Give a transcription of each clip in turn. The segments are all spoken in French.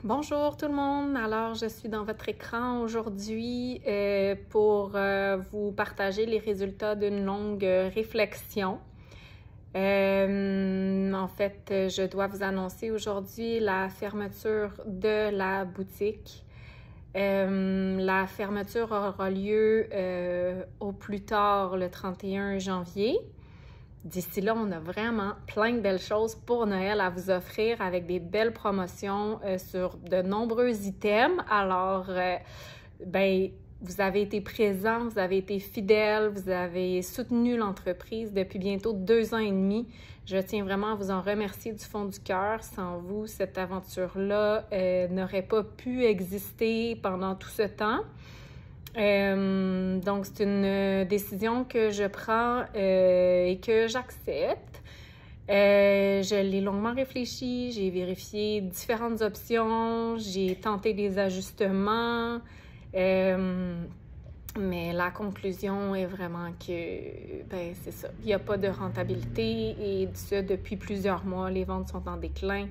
Bonjour tout le monde, alors je suis dans votre écran aujourd'hui pour vous partager les résultats d'une longue réflexion. En fait, je dois vous annoncer aujourd'hui la fermeture de la boutique. La fermeture aura lieu au plus tard le 31 janvier. D'ici là, on a vraiment plein de belles choses pour Noël à vous offrir avec des belles promotions sur de nombreux items. Alors, vous avez été présents, vous avez été fidèles, vous avez soutenu l'entreprise depuis bientôt 2 ans et demi. Je tiens vraiment à vous en remercier du fond du cœur. Sans vous, cette aventure-là n'aurait pas pu exister pendant tout ce temps. Donc, c'est une décision que je prends et que j'accepte. Je l'ai longuement réfléchi, j'ai vérifié différentes options, j'ai tenté des ajustements, mais la conclusion est vraiment que, c'est ça, il n'y a pas de rentabilité et ça depuis plusieurs mois, les ventes sont en déclin.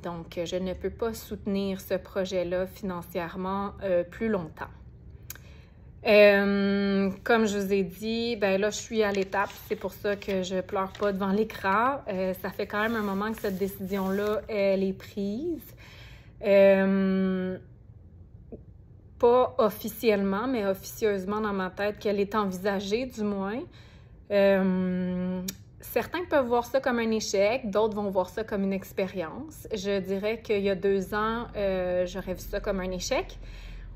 Donc, je ne peux pas soutenir ce projet-là financièrement plus longtemps. Comme je vous ai dit, là, je suis à l'étape. C'est pour ça que je pleure pas devant l'écran. Ça fait quand même un moment que cette décision-là, elle est prise. Pas officiellement, mais officieusement dans ma tête qu'elle est envisagée, du moins. Certains peuvent voir ça comme un échec, d'autres vont voir ça comme une expérience. Je dirais qu'il y a 2 ans, j'aurais vu ça comme un échec.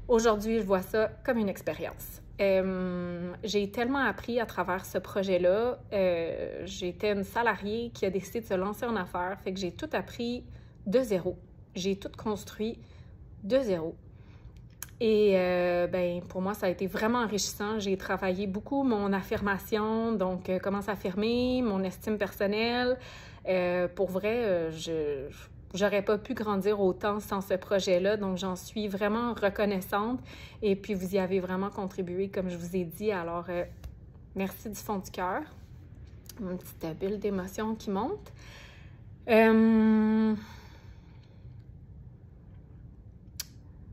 Aujourd'hui, je vois ça comme une expérience. J'ai tellement appris à travers ce projet-là. J'étais une salariée qui a décidé de se lancer en affaires, fait que j'ai tout appris de zéro. J'ai tout construit de zéro. Et pour moi, ça a été vraiment enrichissant. J'ai travaillé beaucoup mon affirmation, donc comment s'affirmer, mon estime personnelle. Pour vrai, j'aurais pas pu grandir autant sans ce projet-là, donc j'en suis vraiment reconnaissante. Et puis, vous y avez vraiment contribué, comme je vous ai dit. Alors, merci du fond du cœur. Une petite bulle d'émotion qui monte.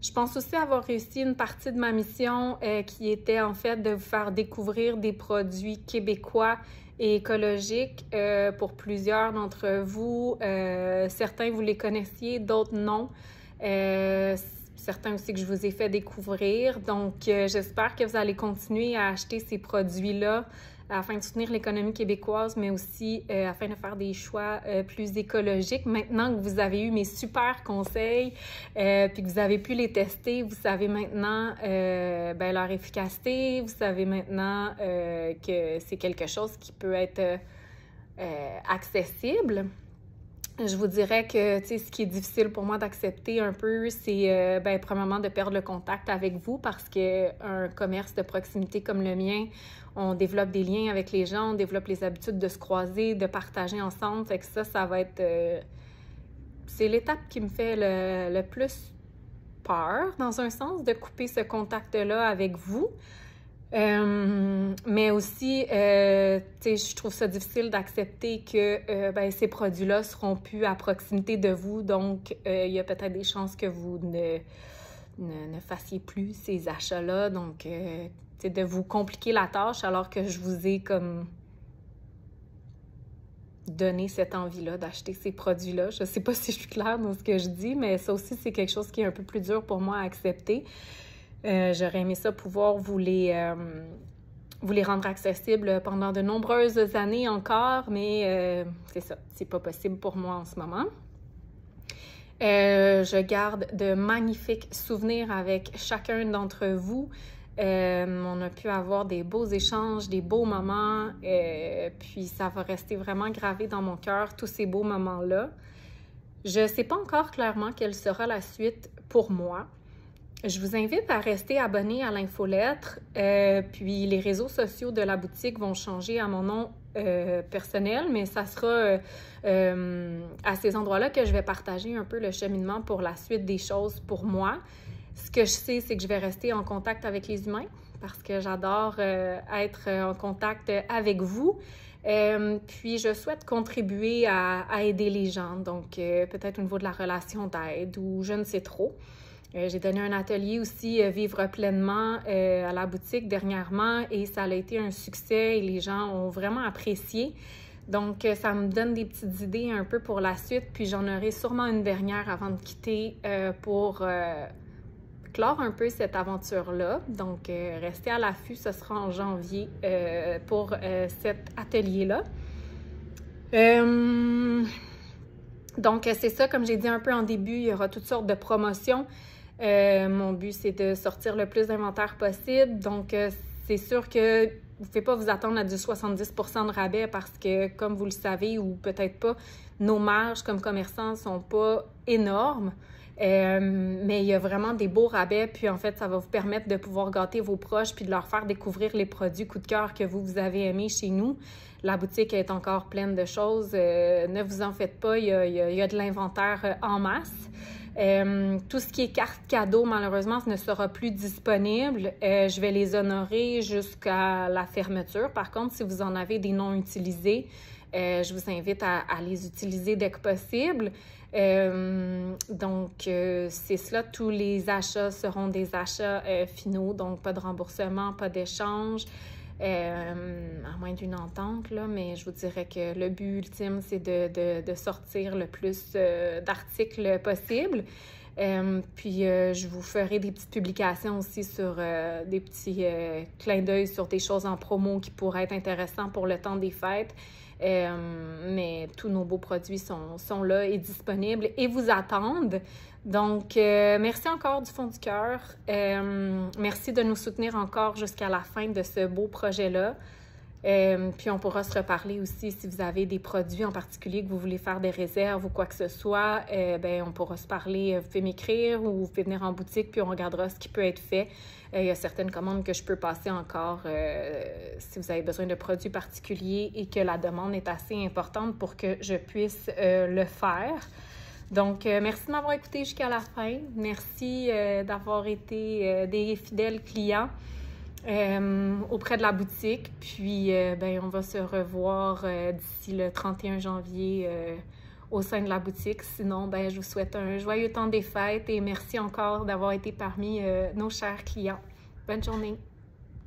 Je pense aussi avoir réussi une partie de ma mission qui était en fait de vous faire découvrir des produits québécois et écologiques pour plusieurs d'entre vous. Certains, vous les connaissiez, d'autres non. Certains aussi que je vous ai fait découvrir. Donc, j'espère que vous allez continuer à acheter ces produits-là afin de soutenir l'économie québécoise, mais aussi afin de faire des choix plus écologiques. Maintenant que vous avez eu mes super conseils, puis que vous avez pu les tester, vous savez maintenant leur efficacité, vous savez maintenant que c'est quelque chose qui peut être accessible. Je vous dirais que, ce qui est difficile pour moi d'accepter un peu, c'est, premièrement, de perdre le contact avec vous parce qu'un commerce de proximité comme le mien, on développe des liens avec les gens, on développe les habitudes de se croiser, de partager ensemble. Fait que ça va être... c'est l'étape qui me fait le plus peur, dans un sens, de couper ce contact-là avec vous. Mais aussi, je trouve ça difficile d'accepter que ces produits-là seront plus à proximité de vous. Donc, il y a peut-être des chances que vous ne fassiez plus ces achats-là. Donc, de vous compliquer la tâche alors que je vous ai comme donné cette envie-là d'acheter ces produits-là. Je ne sais pas si je suis claire dans ce que je dis, mais ça aussi, c'est quelque chose qui est un peu plus dur pour moi à accepter. J'aurais aimé ça pouvoir vous les rendre accessibles pendant de nombreuses années encore, mais c'est ça, c'est pas possible pour moi en ce moment. Je garde de magnifiques souvenirs avec chacun d'entre vous. On a pu avoir des beaux échanges, des beaux moments, puis ça va rester vraiment gravé dans mon cœur, tous ces beaux moments-là. Je ne sais pas encore clairement quelle sera la suite pour moi. Je vous invite à rester abonné à l'infolettre, puis les réseaux sociaux de la boutique vont changer à mon nom personnel, mais ça sera à ces endroits-là que je vais partager un peu le cheminement pour la suite des choses pour moi. Ce que je sais, c'est que je vais rester en contact avec les humains parce que j'adore être en contact avec vous. Puis, je souhaite contribuer à aider les gens, donc peut-être au niveau de la relation d'aide ou je ne sais trop. J'ai donné un atelier aussi, Vivre pleinement, à la boutique dernièrement et ça a été un succès et les gens ont vraiment apprécié. Donc, ça me donne des petites idées un peu pour la suite, puis j'en aurai sûrement une dernière avant de quitter pour clore un peu cette aventure-là. Donc, restez à l'affût, ce sera en janvier pour cet atelier-là. Donc, c'est ça, comme j'ai dit un peu en début, il y aura toutes sortes de promotions. Mon but, c'est de sortir le plus d'inventaire possible. Donc, c'est sûr que vous ne pouvez pas vous attendre à du 70% de rabais parce que, comme vous le savez ou peut-être pas, nos marges comme commerçants ne sont pas énormes. Mais il y a vraiment des beaux rabais. Puis, en fait, ça va vous permettre de pouvoir gâter vos proches puis de leur faire découvrir les produits coup de cœur que vous avez aimés chez nous. La boutique est encore pleine de choses. Ne vous en faites pas, il y a de l'inventaire en masse. Tout ce qui est carte cadeau, malheureusement, ne sera plus disponible. Je vais les honorer jusqu'à la fermeture. Par contre, si vous en avez des non utilisés, je vous invite à les utiliser dès que possible. Donc, c'est cela. Tous les achats seront des achats finaux, donc pas de remboursement, pas d'échange. À moins d'une entente, là, mais je vous dirais que le but ultime, c'est de sortir le plus d'articles possible. Puis, je vous ferai des petites publications aussi sur des petits clins d'œil sur des choses en promo qui pourraient être intéressants pour le temps des fêtes. Mais tous nos beaux produits sont là et disponibles et vous attendent. Donc, merci encore du fond du cœur. Merci de nous soutenir encore jusqu'à la fin de ce beau projet-là. Puis, on pourra se reparler aussi si vous avez des produits en particulier que vous voulez faire des réserves ou quoi que ce soit. On pourra se parler. Vous pouvez m'écrire ou vous pouvez venir en boutique puis on regardera ce qui peut être fait. Il y a certaines commandes que je peux passer encore si vous avez besoin de produits particuliers et que la demande est assez importante pour que je puisse le faire. Donc, merci de m'avoir écouté jusqu'à la fin. Merci d'avoir été des fidèles clients auprès de la boutique. Puis, on va se revoir d'ici le 31 janvier au sein de la boutique. Sinon, je vous souhaite un joyeux temps des fêtes et merci encore d'avoir été parmi nos chers clients. Bonne journée!